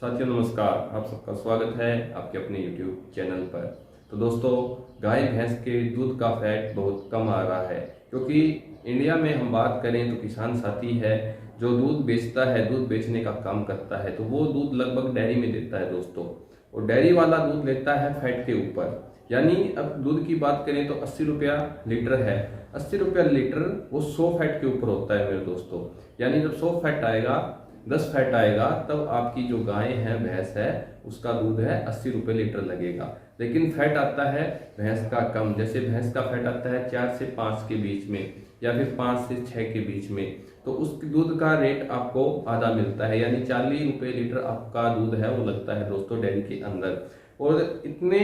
साथियों नमस्कार, आप सबका स्वागत है आपके अपने YouTube चैनल पर। तो दोस्तों, गाय भैंस के दूध का फैट बहुत कम आ रहा है, क्योंकि इंडिया में हम बात करें तो किसान साथी है जो दूध बेचता है, दूध बेचने का काम करता है, तो वो दूध लगभग डेयरी में देता है दोस्तों। और डेयरी वाला दूध लेता है फैट के ऊपर, यानी अब दूध की बात करें तो 80 रुपया लीटर है। 80 रुपया लीटर वो 100 फैट के ऊपर होता है मेरे दोस्तों। यानी जब 100 फैट आएगा, 10 फैट आएगा, तब आपकी जो गाय है, भैंस है, उसका दूध है 80 रुपये लीटर लगेगा। लेकिन फैट आता है भैंस का कम, जैसे भैंस का फैट आता है 4 से 5 के बीच में या फिर 5 से 6 के बीच में, तो उस दूध का रेट आपको आधा मिलता है, यानी 40 रुपये लीटर आपका दूध है वो लगता है दोस्तों डेयरी के अंदर। और इतने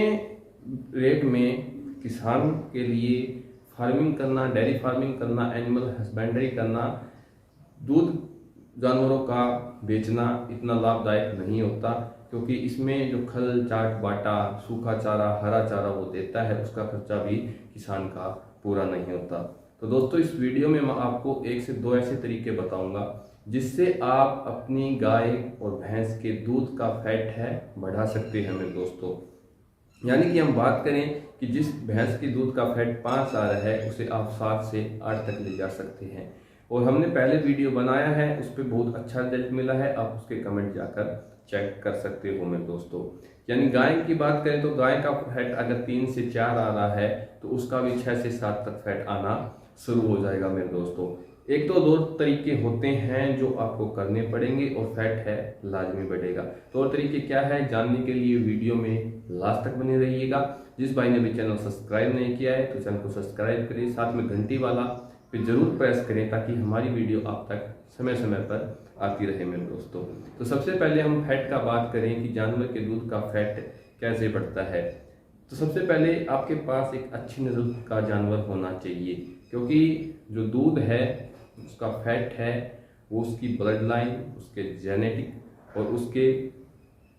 रेट में किसान के लिए फार्मिंग करना, डेयरी फार्मिंग करना, एनिमल हस्बेंड्री करना, दूध जानवरों का बेचना इतना लाभदायक नहीं होता, क्योंकि इसमें जो खल चाट बाटा, सूखा चारा, हरा चारा वो देता है, उसका खर्चा भी किसान का पूरा नहीं होता। तो दोस्तों, इस वीडियो में मैं आपको 1 से 2 ऐसे तरीके बताऊंगा जिससे आप अपनी गाय और भैंस के दूध का फैट है बढ़ा सकते हैं मेरे दोस्तों। यानी कि हम बात करें कि जिस भैंस की दूध का फैट 5 आ रहा है, उसे आप 7 से 8 तक ले जा सकते हैं। और हमने पहले वीडियो बनाया है, उस पर बहुत अच्छा रिजल्ट मिला है, आप उसके कमेंट जाकर चेक कर सकते हो मेरे दोस्तों। यानी गाय की बात करें तो गाय का फैट अगर 3 से 4 आ रहा है, तो उसका भी 6 से 7 तक फैट आना शुरू हो जाएगा मेरे दोस्तों। एक तो 2 तरीके होते हैं जो आपको करने पड़ेंगे और फैट है लाजमी बढ़ेगा। तो और तरीके क्या है, जानने के लिए वीडियो में लास्ट तक बने रहिएगा। जिस भाई ने भी चैनल सब्सक्राइब नहीं किया है तो चैनल को सब्सक्राइब करें, साथ में घंटी वाला पे जरूर प्रेस करें, ताकि हमारी वीडियो आप तक समय समय पर आती रहे मेरे दोस्तों। तो सबसे पहले हम फैट का बात करें कि जानवर के दूध का फैट कैसे बढ़ता है। तो सबसे पहले आपके पास एक अच्छी नस्ल का जानवर होना चाहिए, क्योंकि जो दूध है उसका फैट है वो उसकी ब्लड लाइन, उसके जेनेटिक और उसके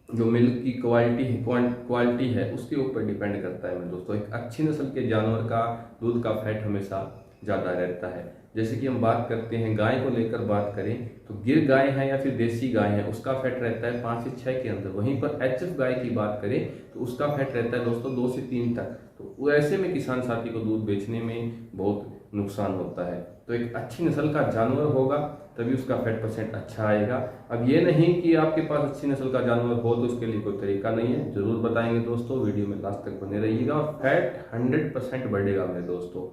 जो मिल्क की क्वालिटी है उसके ऊपर डिपेंड करता है मेरे दोस्तों। एक अच्छी नस्ल के जानवर का दूध का फैट हमेशा ज़्यादा रहता है। जैसे कि हम बात करते हैं गाय को लेकर बात करें तो गिर गाय है या फिर देसी गाय है, उसका फैट रहता है 5 से 6 के अंदर। वहीं पर एचएफ गाय की बात करें तो उसका फैट रहता है दोस्तों 2 से 3 तक। तो ऐसे में किसान साथी को दूध बेचने में बहुत नुकसान होता है। तो एक अच्छी नस्ल का जानवर होगा तभी उसका फैट परसेंट अच्छा आएगा। अब ये नहीं कि आपके पास अच्छी नस्ल का जानवर हो तो उसके लिए कोई तरीका नहीं है, जरूर बताएंगे दोस्तों, वीडियो में लास्ट तक बने रहिएगा और फैट 100% बढ़ेगा मेरे दोस्तों।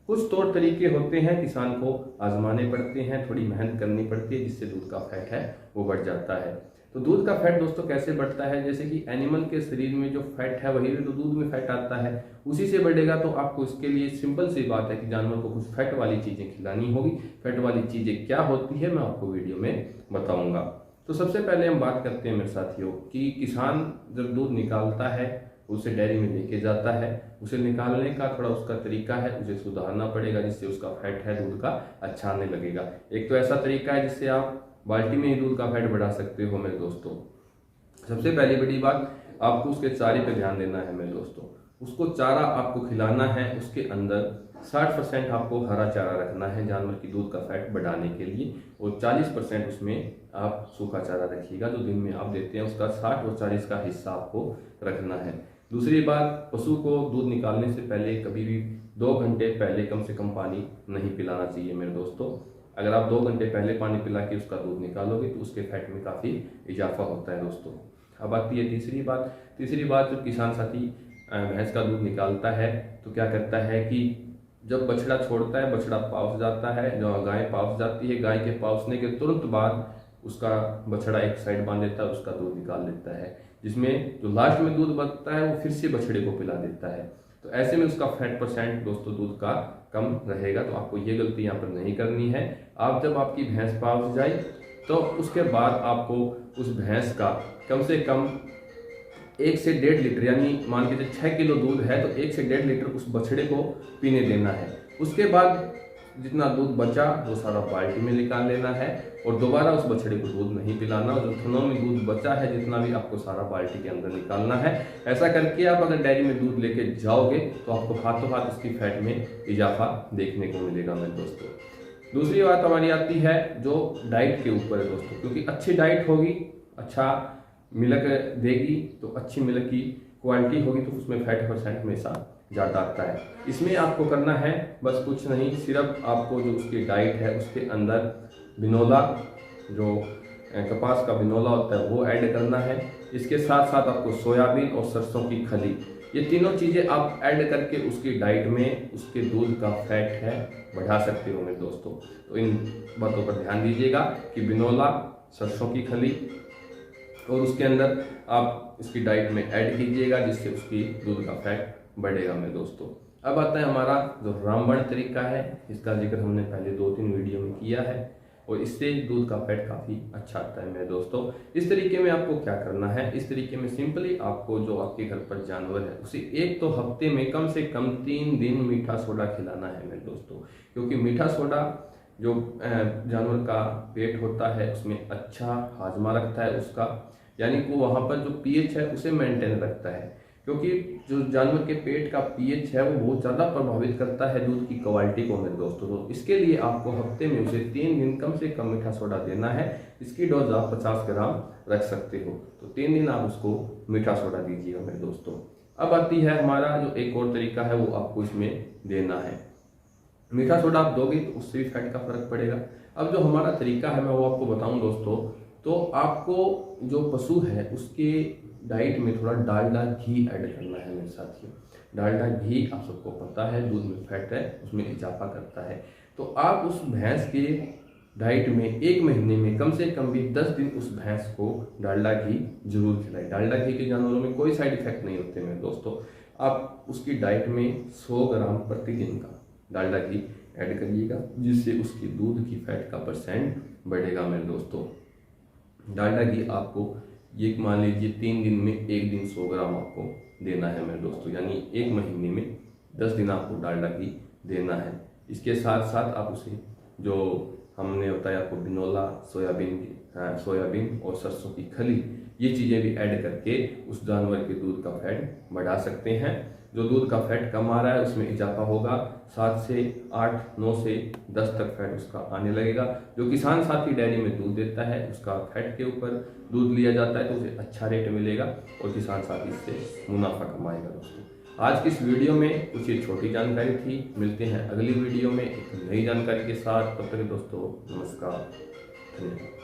कुछ तौर तरीके होते हैं, किसान को आजमाने पड़ते हैं, थोड़ी मेहनत करनी पड़ती है, जिससे दूध का फैट है वो बढ़ जाता है। तो दूध का फैट दोस्तों कैसे बढ़ता है, जैसे कि एनिमल के शरीर में जो फैट है वही तो दूध में फैट आता है, उसी से बढ़ेगा। तो आपको इसके लिए सिंपल सी बात है कि जानवर को कुछ फैट वाली चीज़ें खिलानी होगी। फैट वाली चीज़ें क्या होती है मैं आपको वीडियो में बताऊँगा। तो सबसे पहले हम बात करते हैं मेरे साथियों कि किसान जब दूध निकालता है उसे डेयरी में लेके जाता है, उसे निकालने का थोड़ा उसका तरीका है, उसे सुधारना पड़ेगा, जिससे उसका फैट है दूध का अच्छा आने लगेगा। एक तो ऐसा तरीका है जिससे आप बाल्टी में ही दूध का फैट बढ़ा सकते हो मेरे दोस्तों। सबसे पहली बड़ी बात, आपको उसके चारे पे ध्यान देना है मेरे दोस्तों। उसको चारा आपको खिलाना है, उसके अंदर 60% आपको हरा चारा रखना है जानवर की दूध का फैट बढ़ाने के लिए, और 40% उसमें आप सूखा चारा रखिएगा जो दिन में आप देते हैं, उसका 60 और 40 का हिस्सा आपको रखना है। दूसरी बात, पशु को दूध निकालने से पहले कभी भी 2 घंटे पहले कम से कम पानी नहीं पिलाना चाहिए मेरे दोस्तों। अगर आप 2 घंटे पहले पानी पिला के उसका दूध निकालोगे तो उसके फैट में काफ़ी इजाफा होता है दोस्तों। अब आती है तीसरी बात, जो किसान साथी भैंस का दूध निकालता है तो क्या करता है कि जब बछड़ा छोड़ता है, बछड़ा पाउस जाता है, जो गाय पाउस जाती है, गाय के पाउसने के तुरंत बाद उसका बछड़ा एक साइड बांध देता है, उसका दूध निकाल देता है, जिसमें जो लास्ट में दूध बचता है वो फिर से बछड़े को पिला देता है। तो ऐसे में उसका फैट परसेंट दोस्तों दूध का कम रहेगा। तो आपको ये गलती यहाँ पर नहीं करनी है। आप जब आपकी भैंस पाउस जाए तो उसके बाद आपको उस भैंस का कम से कम 1 से 1.5 लीटर, यानी मान के चलिए 6 किलो दूध है तो 1 से 1.5 लीटर उस बछड़े को पीने देना है। उसके बाद जितना दूध बचा वो सारा बाल्टी में निकाल लेना है और दोबारा उस बछड़े को दूध नहीं पिलाना। और जो थनों में दूध बचा है जितना भी, आपको सारा बाल्टी के अंदर निकालना है। ऐसा करके आप अगर डेयरी में दूध लेके जाओगे तो आपको हाथों हाथ इसकी फैट में इजाफा देखने को मिलेगा मेरे दोस्तों। दूसरी बात हमारी आती है जो डाइट के ऊपर है दोस्तों, क्योंकि अच्छी डाइट होगी, अच्छा मिल्क देगी तो अच्छी मिल्क की क्वालिटी होगी, तो उसमें फैट परसेंट हमेशा ज़्यादा आता है। इसमें आपको करना है बस कुछ नहीं, सिर्फ आपको जो उसकी डाइट है उसके अंदर बिनोला, जो कपास का बिनोला होता है वो ऐड करना है। इसके साथ साथ आपको सोयाबीन और सरसों की खली, ये तीनों चीज़ें आप ऐड करके उसकी डाइट में उसके दूध का फैट है बढ़ा सकते हो मेरे दोस्तों। तो इन बातों पर ध्यान दीजिएगा कि बिनोला, सरसों की खली और उसके अंदर आप इसकी डाइट में ऐड कीजिएगा, जिससे उसकी दूध का फैट बढ़ेगा मेरे दोस्तों। अब आता है हमारा जो रामबाण तरीका है, इसका जिक्र हमने पहले 2-3 वीडियो में किया है और इससे दूध का फैट काफ़ी अच्छा आता है मेरे दोस्तों। इस तरीके में आपको क्या करना है, इस तरीके में सिंपली आपको जो आपके घर पर जानवर है उसे एक तो हफ्ते में कम से कम 3 दिन मीठा सोडा खिलाना है मेरे दोस्तों, क्योंकि मीठा सोडा जो जानवर का पेट होता है उसमें अच्छा हाजमा रखता है उसका, यानी कि वहाँ पर जो पीएच है उसे मेंटेन रखता है, क्योंकि जो जानवर के पेट का पीएच है वो बहुत ज़्यादा प्रभावित करता है दूध की क्वालिटी को मेरे दोस्तों। तो इसके लिए आपको हफ्ते में उसे 3 दिन कम से कम मीठा सोडा देना है। इसकी डोज आप 50 ग्राम रख सकते हो, तो 3 दिन आप उसको मीठा सोडा दीजिएगा मेरे दोस्तों। अब आती है हमारा जो एक और तरीका है वो आपको इसमें देना है। मीठा सोडा आप दोगे तो उससे भी फैट का फर्क पड़ेगा। अब जो हमारा तरीका है मैं वो आपको बताऊं दोस्तों, तो आपको जो पशु है उसके डाइट में थोड़ा डालडा घी ऐड करना है मेरे साथियों। डालडा घी आप सबको पता है दूध में फैट है उसमें इजाफा करता है, तो आप उस भैंस के डाइट में 1 महीने में कम से कम भी 10 दिन उस भैंस को डालडा घी जरूर खिलाएं। डालडा घी के जानवरों में कोई साइड इफेक्ट नहीं होते मेरे दोस्तों। आप उसकी डाइट में 100 ग्राम प्रतिदिन का डालडा घी ऐड करिएगा, जिससे उसकी दूध की फैट का परसेंट बढ़ेगा मेरे दोस्तों। डालडा घी आपको ये मान लीजिए 3 दिन में 1 दिन 100 ग्राम आपको देना है मेरे दोस्तों, यानी 1 महीने में 10 दिन आपको डालडा घी देना है। इसके साथ साथ आप उसे जो हमने बताया आपको बिनोला, सोयाबीन और सरसों की खली, ये चीज़ें भी ऐड करके उस जानवर के दूध का फैट बढ़ा सकते हैं। जो दूध का फैट कम आ रहा है उसमें इजाफा होगा, 7 से 8, 9 से 10 तक फैट उसका आने लगेगा। जो किसान साथी डेयरी में दूध देता है उसका फैट के ऊपर दूध लिया जाता है तो उसे अच्छा रेट मिलेगा और किसान साथी इससे मुनाफा कमाएगा दोस्तों। आज की इस वीडियो में कुछ ये छोटी जानकारी थी, मिलते हैं अगली वीडियो में एक नई जानकारी के साथ। तब तक दोस्तों नमस्कार, धन्यवाद।